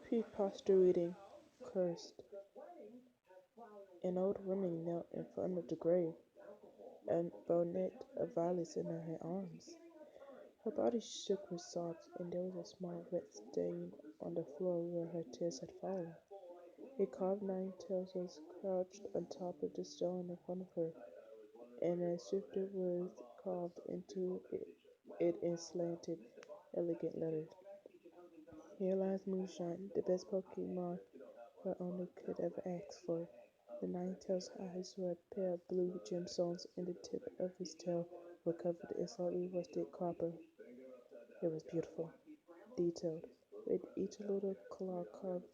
Creepypasta reading cursed. An old woman knelt in front of the grave, a bonnet of violets in her arms. Her body shook with sobs, and there was a small red stain on the floor where her tears had fallen. A carved nine-tails was crouched on top of the stone in front of her, and a scripted words carved into it in slanted, elegant letters. Here lies Moonshine, the best Pokemon her owner could ever ask for. The Ninetales' eyes were a pair of blue gemstones, and the tip of his tail were covered in slightly rusted copper. It was beautiful, detailed, with each little claw carved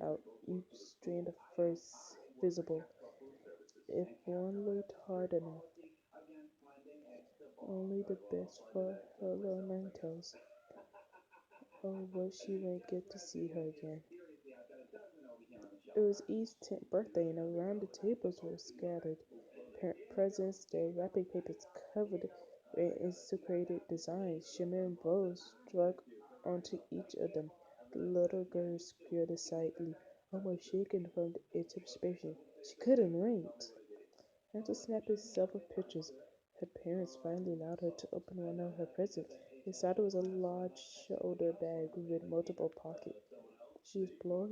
out, each strand of fur visible. If one looked hard enough, only the best for her little Ninetales. Oh, what she wouldn't get to see her again. It was Eve's 10th birthday, and around the tables were scattered presents, their wrapping papers covered with intricate designs. Shimmering bows struck onto each of them. The little girl squealed excitedly, almost shaken from anticipation. She couldn't wait. After snapping several pictures, her parents finally allowed her to open one of her presents. Inside was a large shoulder bag with multiple pockets. She explored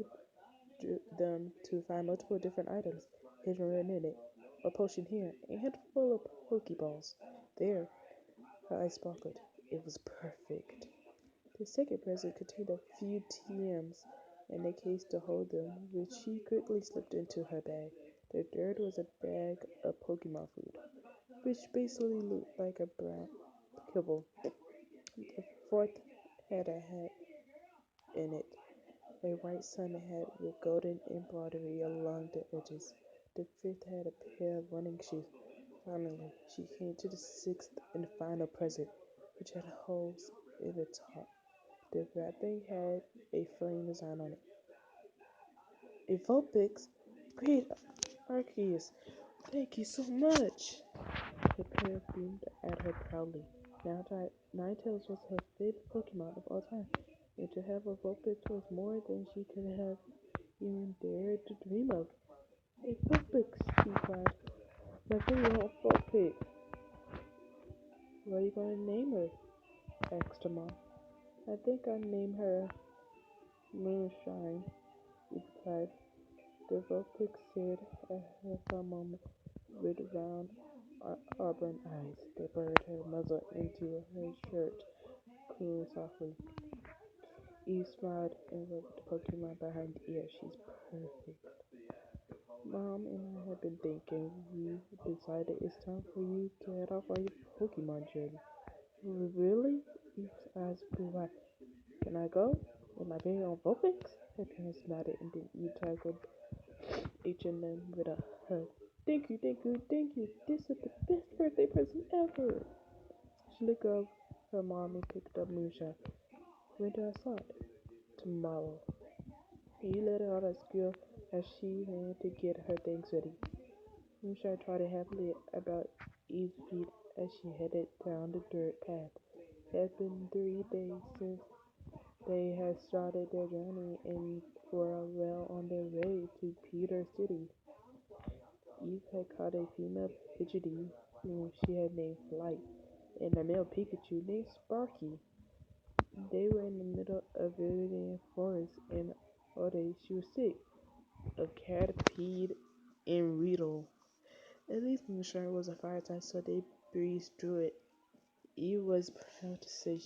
them to find multiple different items hidden in it. A potion here, a handful of Pokeballs there. Her eyes sparkled. It was perfect. The second present contained a few TMs and a case to hold them, which she quickly slipped into her bag. The third was a bag of Pokemon food, which basically looked like a brown kibble. The fourth had a hat in it, a white sun hat with golden embroidery along the edges. The fifth had a pair of running shoes. Finally, she came to the sixth and final present, which had holes in the top. The wrapping had a flame design on it. A Vulpix? Great, Arceus! Thank you so much! The parrot beamed at her proudly. Now Ninetales was her favorite Pokemon of all time, and to have a Vulpix was more than she could have even dared to dream of. A Vulpix, she cried. My very own Vulpix. What are you going to name her? Asked her mom. I think I'll name her Moonshine, he replied. The Vulpix stared at her for a moment with round auburn eyes. They buried her muzzle into her shirt, cooing softly. Eve smiled and rubbed the Pokemon behind the ear. She's perfect. Mom and I have been thinking. We decided it's time for you to head off on your Pokemon journey. Really? Eve's eyes grew wide. Can I go? With my very own Vulpix? Her parents nodded, and then Eve tackled each of them with a hug. Thank you, thank you, thank you. This is the best birthday present ever. She looked up her mom and picked up Moonshine. When do I start? Tomorrow. He let out a squeal as she ran to get her things ready. Moonshine trotted happily about Eve's feet as she headed down the dirt path. It had been 3 days since they had started their journey and were well on their way to Peter City. Eve had caught a female Pidgeotto whom she had named Flight, and a male Pikachu named Sparky. They were in the middle of Viridian Forest, and all day she was sick of Caterpie and Riddle. At least Moonshine was a fire type, so they breezed through it. Eve was proud to say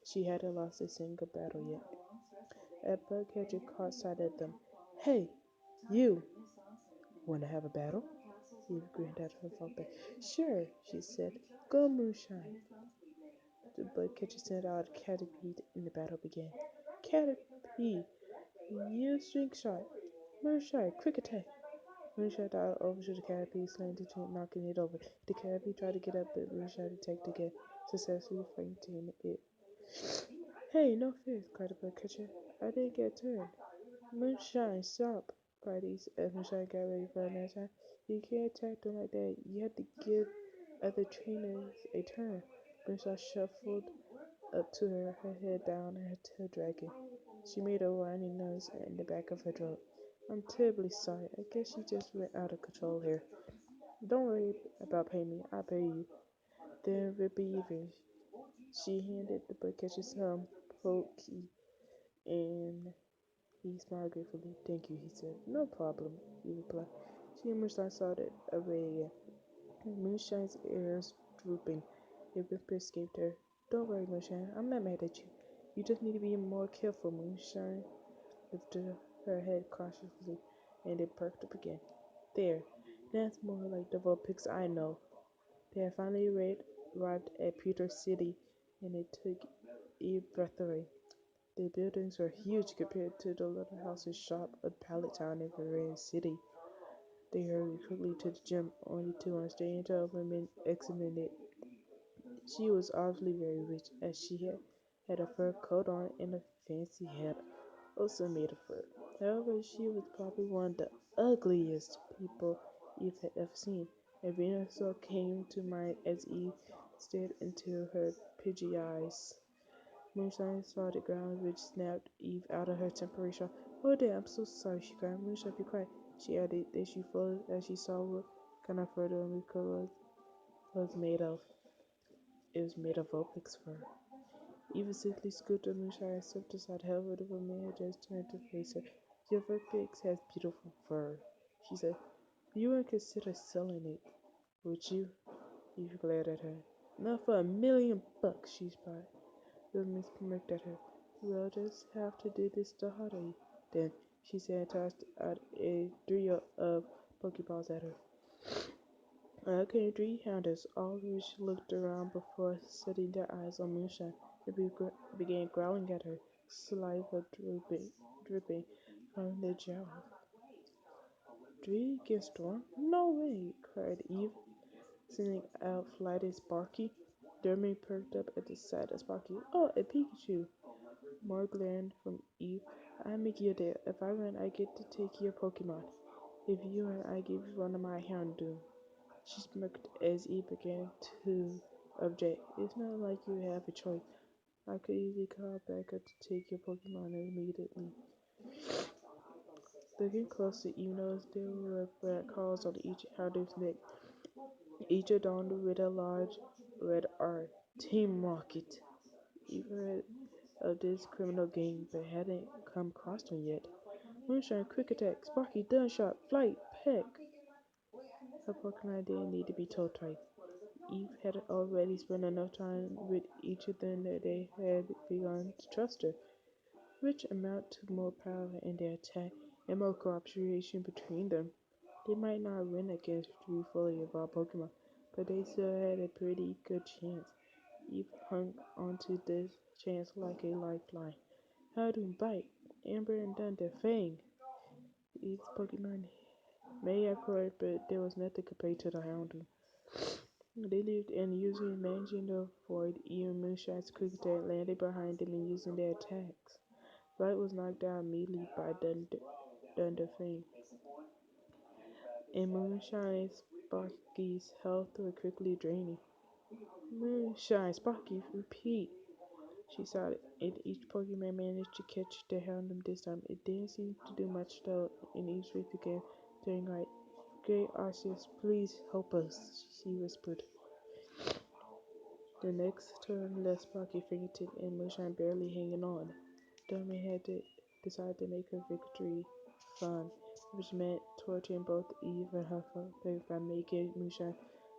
she hadn't lost a single battle yet. A bugcatcher caught sight of them. Hey, you! Want to have a battle? Eve grinned at her father. Sure, she said. Go, Moonshine. The bugcatcher sent out Caterpie and the battle began. Caterpie, use string shot. Moonshine, quick attack. Moonshine dialed over to the Caterpie, slammed into it, knocking it over. The Caterpie tried to get up, but Moonshine attacked again, successfully fainting it. Hey, no fear, cried the bugcatcher. I didn't get a turn. Moonshine, stop, cried East as Moonshine got ready for another time. You can't attack them like that. You have to give other trainers a turn. Moonshine shuffled up to her, her head down and her tail dragging. She made a whiny noise in the back of her throat. I'm terribly sorry. I guess she just went out of control here. Don't worry about paying me. I'll pay you. Then we'll be even. She handed the bookcase some pokey, and he smiled gratefully. Thank you, he said. No problem, he replied. She and Moonshine started away again. Moonshine's ears drooping. A whimper escaped her. Don't worry, Moonshine. I'm not mad at you. You just need to be more careful, Moonshine. Lifted her head cautiously, and it perked up again. There. That's more like the Vulpix I know. They had finally arrived at Pewter City, and it took Eve breath away. The buildings were huge compared to the little houses shop of Pallet Town in Verona City. They hurried quickly to the gym, only to run straight into a woman exiting it. She was obviously very rich, as she had a fur coat on and a fancy hat, also made of fur. However, she was probably one of the ugliest people Eve had ever seen. A venusaur came to mind as Eve stared into her pidgey eyes. Moonshine saw the ground, which snapped Eve out of her temporary shock. Oh dear, I'm so sorry, she cried. Moonshine, be quiet, she added. Then she froze as she saw what kind of fur the Miko was made of. It was made of Vulpix fur. Eve simply scooped the Moonshine and stepped aside. However, the woman had just turned to face her. Your Vulpix has beautiful fur, she said. You wouldn't consider selling it, would you? Eve glared at her. Not for $1,000,000, she spied. The woman smirked at her. We'll just have to do this the hard way, then, she said and tossed out a trio of Pokeballs at her. Out came three hounders, all of which looked around before setting their eyes on Moonshine. They began growling at her, saliva dripping from their jaws. Three against one? No way, cried Eve, sending out flighted Sparky. Dermy perked up at the sight of Sparky. Oh, a Pikachu! More glaring from Eve. I make you a deal. If I win, I get to take your Pokemon. If you win, I give you one of my Houndoom. She smirked as Eve began to object. It's not like you have a choice. I could easily call back up to take your Pokemon immediately. Looking closer, Eve noticed there were black claws on each Houndoom's neck, each adorned with a large red R. Team Rocket. Eve heard of this criminal gang, but hadn't come across them yet. Moonshine, quick attack, Sparky, done shot, flight, peck. Her Pokemon didn't need to be told twice. Eve had already spent enough time with each of them that they had begun to trust her, which amounted to more power in their attack and more cooperation between them. They might not win against three fully evolved Pokemon, but they still had a pretty good chance. Eve hung onto this chance like a lifeline. Houndoom bite, Amber and Thunder Fang. Eve's Pokemon may have cried, but there was nothing compared to the Houndoom. They lived and usually managing to avoid even Moonshine's quick attack landed behind them and using their attacks. Light was knocked down immediately by Thunder Fang, and Moonshine and Sparky's health were quickly draining. Moonshine, Sparky, repeat, she shouted, and each Pokemon managed to catch the Houndoom this time. It didn't seem to do much though, and each wave began turning right. Great Arceus, please help us, she whispered. The next turn left Sparky fingertip and Moonshine barely hanging on. Dermy had to decide to make her victory fun, which meant torturing both Eve and her favorite by making Moonshine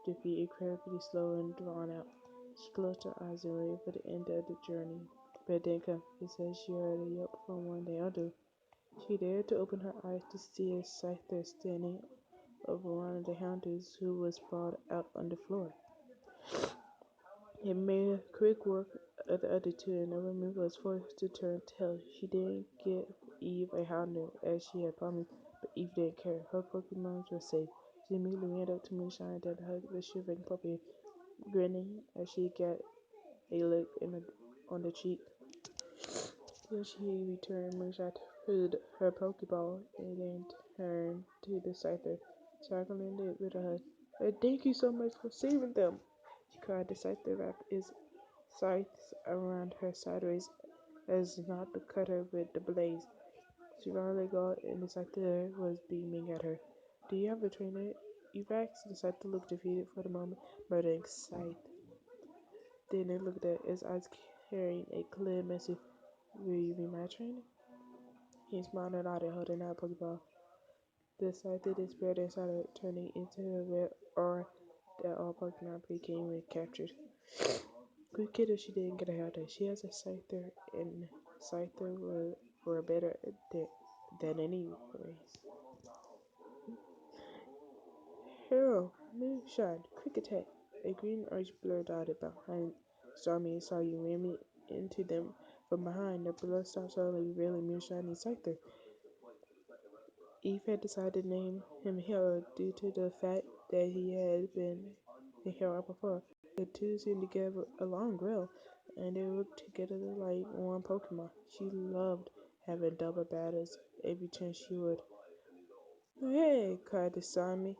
defeat incredibly slow and drawn out. She closed her eyes and waited for the end of the journey. But it didn't come. It said she heard a yelp from one of the others. She dared to open her eyes to see a Scyther standing over one of the Houndours who was sprawled out on the floor. It made quick work of the other two, and the woman was forced to turn tail. She didn't give Eve a Houndoom as she had promised, but Eve didn't care. Her Pokemon were safe. She immediately ran up to Moonshine and hugged the shivering puppy, grinning as she got a lick on the cheek. Then she returned Moonshine to her Pokeball and then turned to the Scyther, tackling it with a hug. Thank you so much for saving them, she cried. The Scyther wrapped its scythes around her sideways as not to cut her with the blaze. She finally got, and the scyther was beaming at her. Do you have a trainer? Evax? The scyther looked defeated for the moment, murdering Scythe. Then it looked at his eyes carrying a clear message. Will you be my trainer? He smiled and nodded, holding out a Pokeball. The scyther despaired and started turning into a red aura that all Pokemon became when captured. Good kid if she didn't get a haircut. She has a scyther, and scyther were better than anyways. Hero, moonshine, quick attack. A green arch blur darted behind Stormy and saw you ram into them from behind. The blood stopped slowly, revealing Moonshine and Scyther. Eve had decided to name him Hero due to the fact that he had been a hero before. The two seemed to get along well, and they worked together like one Pokemon. She loved having double battles every chance she would. Hey! Cried the Stormy.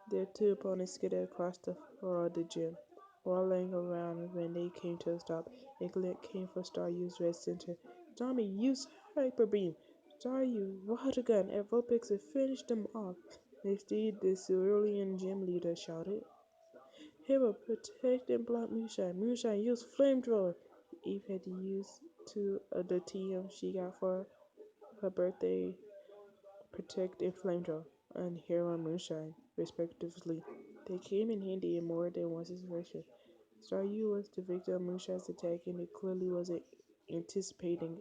Their two opponents skidded across the floor of the gym, rolling around when they came to a stop. A glint came for Staryu's red center. Tommy, use Hyper Beam! Staryu, water gun at Vulpix and finish them off! Misty, the Cerulean gym leader, shouted. Hero, protect and block Moonshine! Moonshine, use Flamethrower! Eve had to use two of the TM she got for her birthday, Protect and Flamethrower, and Hero and Moonshine, respectively. They came in handy in more than one situation. Staryu was the victim of Moonshine's attack, and it clearly wasn't anticipating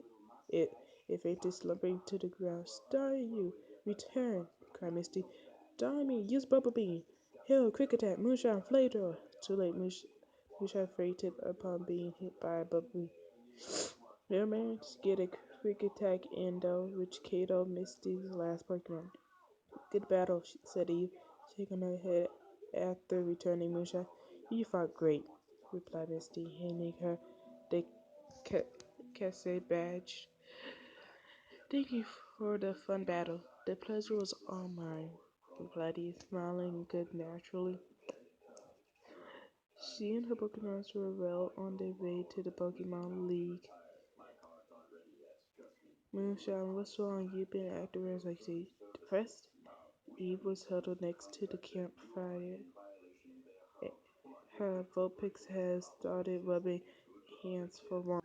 it. It fainted, slumping to the ground. Staryu, return! Cried Misty. Diamond, use Bubble Beam! Hero, quick attack! Moonshine, flamethrower! Too late, Moonshine fainted upon being hit by a Bubble Beam. Hero managed to get a quick attack in, though, which KO'd Misty's last Pokemon. Good battle, said Eve, shaking her head after returning Moonshine. You fought great, replied Misty, handing her the cassette badge. Thank you for the fun battle. The pleasure was all mine, replied Eve, smiling good naturally. She and her Pokemons were well on their way to the Pokemon League. Moonshine, what's wrong? You've been acting as I say. Depressed? Eve was huddled next to the campfire. Her Vulpix had started rubbing hands for warmth.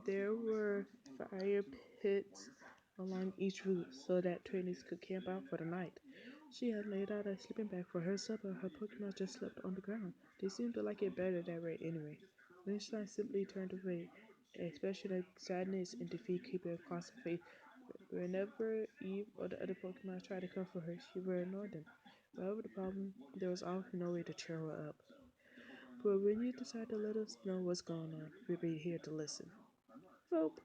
There were fire pits along each route so that trainers could camp out for the night. She had laid out a sleeping bag for herself, but her Pokemon just slept on the ground. They seemed to like it better that way anyway. Moonshine simply turned away, expression of sadness and defeat creeping across her face. Whenever Eve or the other Pokemon tried to comfort her, she would ignore them. Whatever the problem, there was always no way to cheer her up. But when you decide to let us know what's going on, we'll be here to listen. Nope,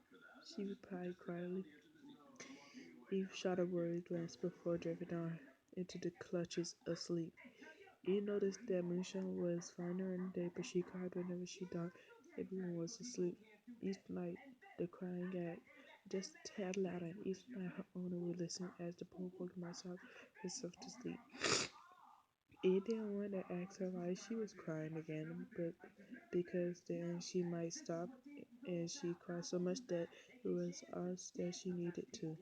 she replied quietly. Eve shot a worried glance before drifting down into the clutches of sleep. Eve noticed that Moonshine was fine during the day, but she cried whenever she thought everyone was asleep. Each night, the crying got just a tad louder. Each night, her owner would listen as the poor Pokemon sobbed herself to sleep. Eve didn't want to ask her why she was crying again, but because then she might stop, and she cried so much that it was us that she needed to.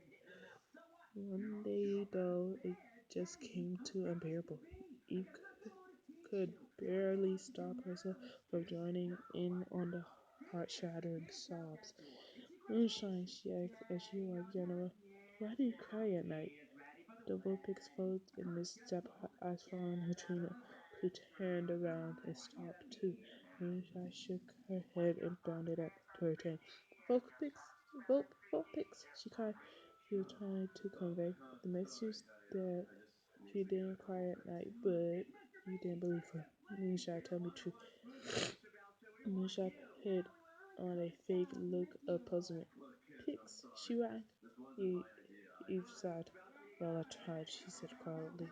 One day, though, it just came too unbearable. Eve could barely stop herself from joining in on the heart-shattering sobs. Moonshine, she asked as she walked General, why do you cry at night? The Vulpix exposed and misstep, her eyes following her trainer, who turned around and stopped too. Moonshine shook her head and bounded up to her train. Vulpix, Vulpix, she cried. She was trying to convey the message that she didn't cry at night, but you didn't believe her. Moonshine, tell me the truth. Moonshine put on a fake look of puzzlement. Pix, she whined. Eve sighed. Well, I tried, she said quietly.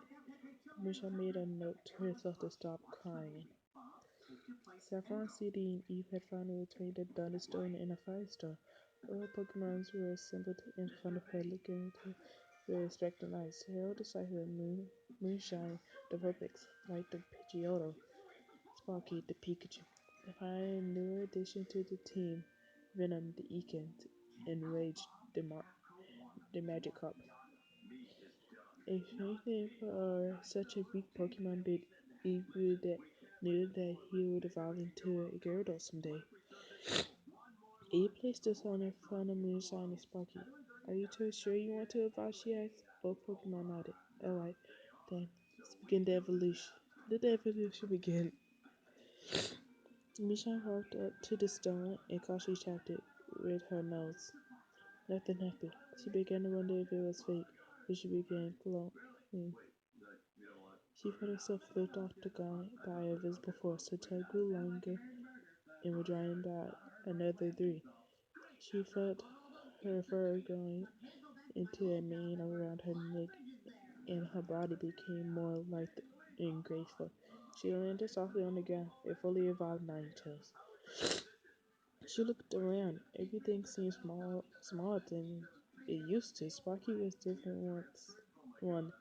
Moonshine made a note to herself to stop crying. Saffron City and Eve had finally obtained a thunderstorm and a firestorm. All Pokemons were assembled in front of her, looking to their respective eyes. Harold decided Moonshine, the Vulpix, like the Pidgeotto, Sparky, the Pikachu. To find a new addition to the team, Venom the Ekans, and Rage the Magikarp. A strange name for such a weak Pokemon, but Eevee that knew that he would evolve into a Gyarados someday. He placed us on in front of Moonshine and Sparky. Are you two sure you want to evolve? She asked. Both Pokemon nodded. Alright, then let's begin the evolution. Let the evolution begin. Moonshine walked up to the stone and cautiously tapped it with her nose. Nothing happened. She began to wonder if it was fake, but she began glowing. She felt herself lift off the ground by a visible force. Her tail grew longer and was drawn by another three. She felt her fur growing into a mane around her neck, and her body became more lithe and graceful. She landed softly on the ground, a fully evolved Ninetales. She looked around. Everything seemed smaller than it used to. Sparky was different once. One,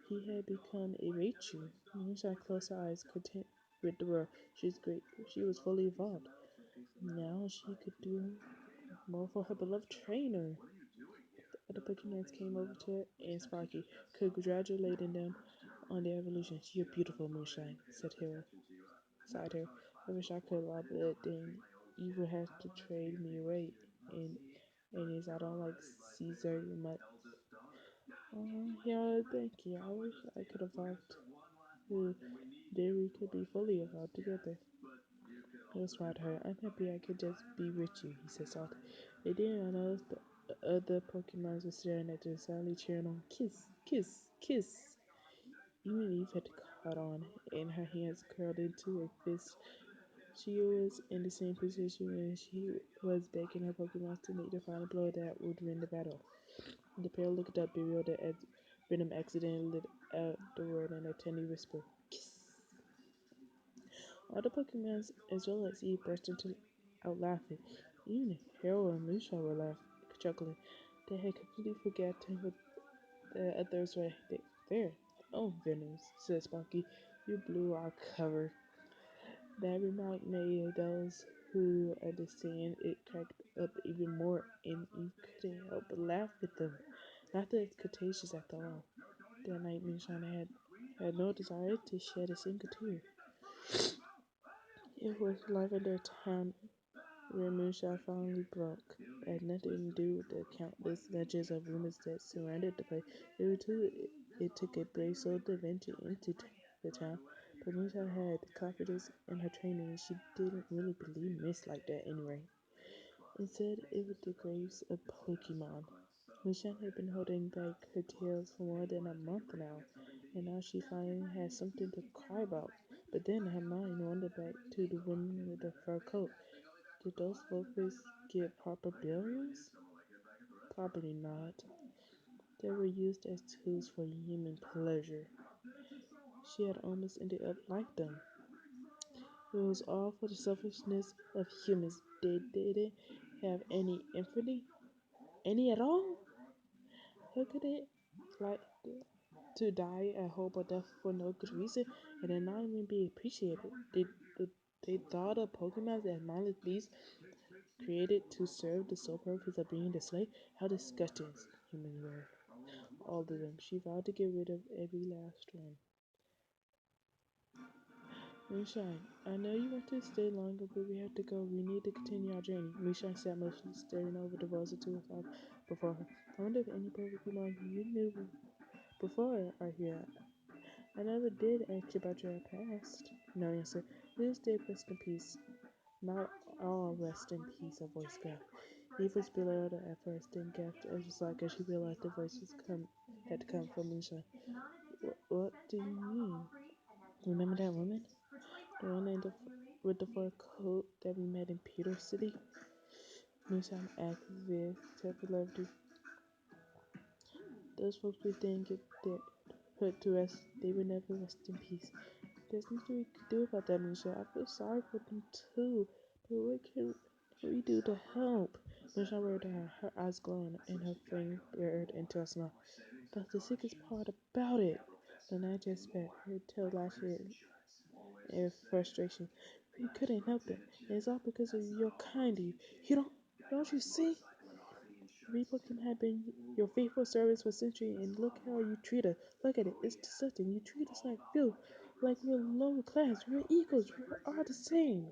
he had become a Raichu. Moonshine closed her eyes, content with the world. She was great. She was fully evolved. Now she could do more for her beloved trainer. The other Pokemons came over to her and Sparky, congratulating them on their evolution. You're beautiful, Moonshine, said Hero. Sighed her. I wish I could love it, then you would have to trade me away. And yes, I don't like Caesar much. Yeah, thank you. I wish I could evolve too. Then we could be fully evolved together. He'll smiled at her. I'm happy I could just be with you, he said softly. They didn't notice the other Pokemons were staring at them, silently cheering on. Kiss, kiss, kiss. Even Eve had caught on, and her hands curled into a fist. She was in the same position when she was begging her Pokemon to make the final blow that would win the battle. The pair looked up, bewildered as Venom accidentally let out the word in a tiny whisper. Kiss. All the Pokemon, as well as Eve, burst into out laughing. Even Harold and Lucia were laughing, chuckling. They had completely forgotten what the others were there. Oh, Venom, said Sparky, you blew our cover. That remark made those who understand it cracked up even more, and you couldn't help but laugh with them. Not that it's contagious after all. That night, Moonshine had no desire to shed a single tear. It was Lavender Town where Moonshine finally broke. It had nothing to do with the countless legends of rumors that surrounded the place. It took a brave soul to venture into the town. But Moonshine had confidence in her training, and she didn't really believe myths like that anyway. Instead, it was the graves of Pokemon. Moonshine had been holding back her tears for more than a month now, and now she finally had something to cry about. But then her mind wandered back to the women with the fur coat. Did those vocals get proper burials? Probably not. They were used as tools for human pleasure. She had almost ended up like them. It was all for the selfishness of humans. They didn't have any empathy, any at all. How could it like to die a horrible death for no good reason and then not even be appreciated? They thought of Pokemon as mindless beasts created to serve the sole purpose of being displayed. How disgusting humans were. All of them. She vowed to get rid of every last one. Moonshine, I know you want to stay longer, but we have to go. We need to continue our journey. Moonshine sat motionless, staring over the rows of tools before her. I wonder if any Pokemon you knew before are here. I never did ask you about your past. No answer. Please did rest in peace. Not all rest in peace, a voice gasped. Eve was bewildered at first, then gasped as was like as she realized the voice had to come from Moonshine. What do you mean? Remember that woman? The one with the fur coat that we met in Peter City? Moonshine asked with levity. Those folks we didn't get there put to rest. They would never rest in peace. There's nothing we can do about that, Moonshine. I feel sorry for them too. But what can we do to help? Moonshine rolled her eyes glowing, and her frame blurred into a smile. That's the sickest part about it. The night just spat, her tail lashing in frustration. We couldn't help it. And it's all because of your kind. You don't. Don't you see? Republican had been your faithful service for centuries, and look how you treat her. Look at it. It's disgusting. You treat us like filth, like we're lower class. We're equals. We are the same.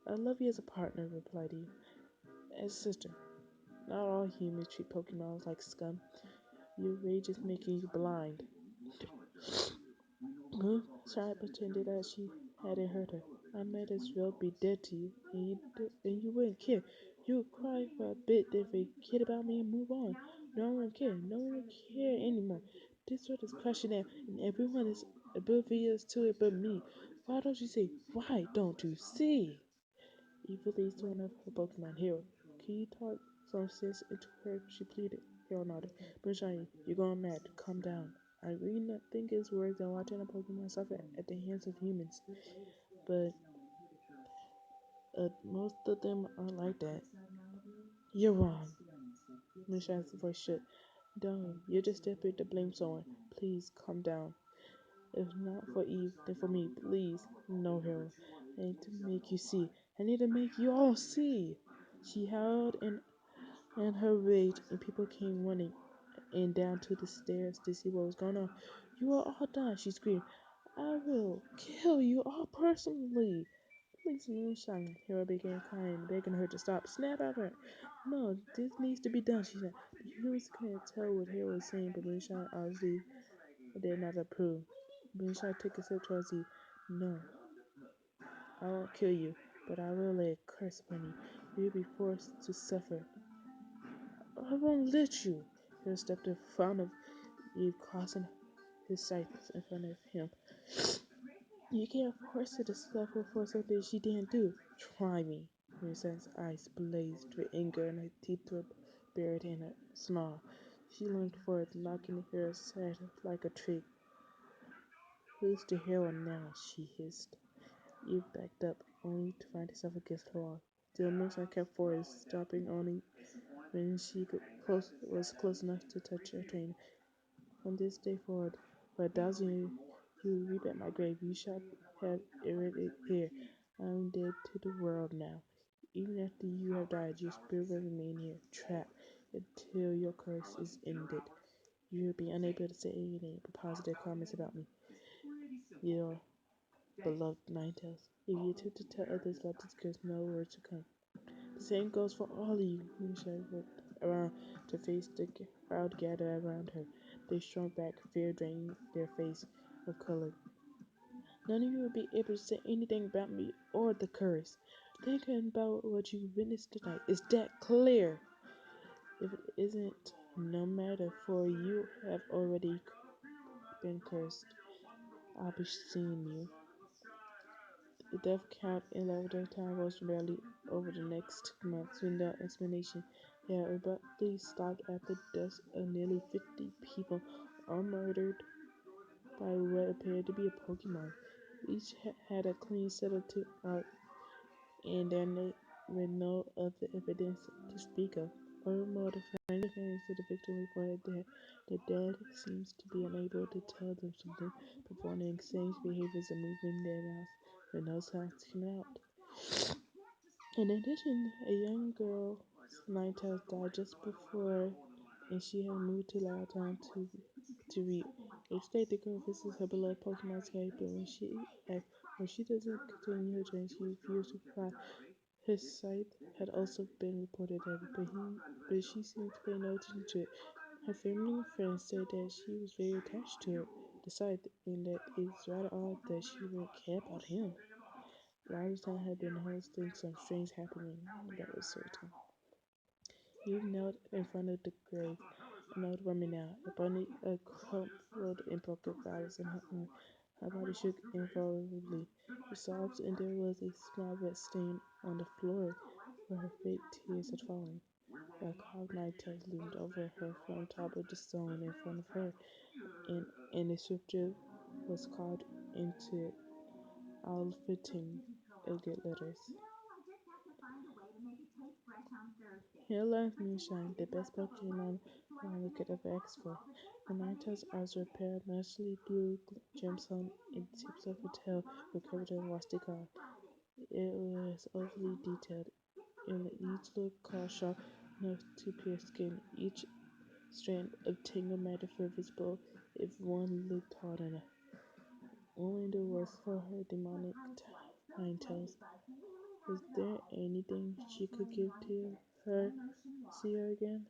I love you as a partner, replied Eve. As a sister. Not all humans treat Pokemon like scum. Your rage is making you blind. Moonshine pretended that she hadn't heard her. I might as well be dead to you, and you wouldn't care. You would cry for a bit, then forget about me and move on. No one would care. No one would care anymore. This world is crashing down, and everyone is oblivious to it but me. Why don't you see? Why don't you see? Eve released one of her Pokemon, Hero. Can you talk some sense into her? She pleaded. Hero nodded. Moonshine, you're going mad. Calm down. I read nothing is worse than watching a Pokemon suffer at the hands of humans. But most of them aren't like that. You're wrong. Moonshine's voice shook. Don't. You're just desperate to blame someone. Please, calm down. If not for Eve, then for me. Please. No, Hero. I need to make you see. I need to make you all see. She howled in her rage, and people came running and down to the stairs to see what was going on. You are all done, she screamed. I will kill you all personally. Please, Moonshine. Hero began crying, begging her to stop. Snap at her. No, this needs to be done, she said. The humans couldn't tell what Hero was saying, but Moonshine obviously did not approve. Moonshine took a step towards Eve. No, I won't kill you, but I will lay a curse upon you. You will be forced to suffer. I won't let you. Hero stepped in front of Eve, crossing his sight in front of him. You can't force her to suffer for something she didn't do. Try me. Miranda's eyes blazed with anger and her teeth were buried in a snarl. She leaned forward, locking her side like a tree. Who's the hero now? She hissed. Eve backed up, only to find herself against the wall. Still, Moonshine kept forward, stopping only when was close enough to touch her train. From this day forward, for 1,000 years, you will reap at my grave. You shall have it here. I am dead to the world now. Even after you have died, your spirit will remain here, trapped, until your curse is ended. You will be unable to say anything but positive comments about me, your beloved Ninetales. If you attempt to tell others about this curse, no words will come. The same goes for all of you. Moonshine looked around to face the crowd gathered around her. They shrunk back, fear draining their face of color. None of you will be able to say anything about me or the curse. Think about what you witnessed tonight. Is that clear? If it isn't, no matter, for you have already been cursed. I'll be seeing you. The death count in Lavender Town rose rapidly over the next months without explanation. They had abruptly stopped after the deaths of nearly 50 people, all murdered by what appeared to be a Pokemon. Each had a clean set of teeth out, and there were no other evidence to speak of. Furthermore, the family of the victim reported that the dead seems to be unable to tell them something, performing strange behaviors and moving their mouths with no sounds coming out. In addition, a young girl's Ninetales died just before, and she had moved to Loudtown to read. Each day, the girl visits her beloved Pokemon's cave, but when she doesn't continue her journey, she refuses to cry. Her sight had also been reported but she seemed to pay no attention to it. Her family and friends said that she was very attached to it, the sight, and that it's rather odd that she wouldn't care about him. Loudtown had been hosting some strange happening, that was certain. You knelt in front of the grave, an old woman now, a crumpled and broken flowers in her arm. Her body shook involuntarily. She sobbed, and there was a small red stain on the floor where her fake tears had fallen. A carved Ninetales loomed over her from top of the stone in front of her, and a scripture was carved into it, all written in good letters. Here lies Moonshine, the best Pokemon Riley could ever ask for. The Ninetales eyes were pale, naturally blue gemstone, and the tips of her tail were covered in rusty gold. It was overly detailed, and each looked claw sharp enough to pierce skin. Each strand of tangled magic were visible if one looked hard enough. Only the worst for her demonic tails. Was there anything she could give to her, see her again?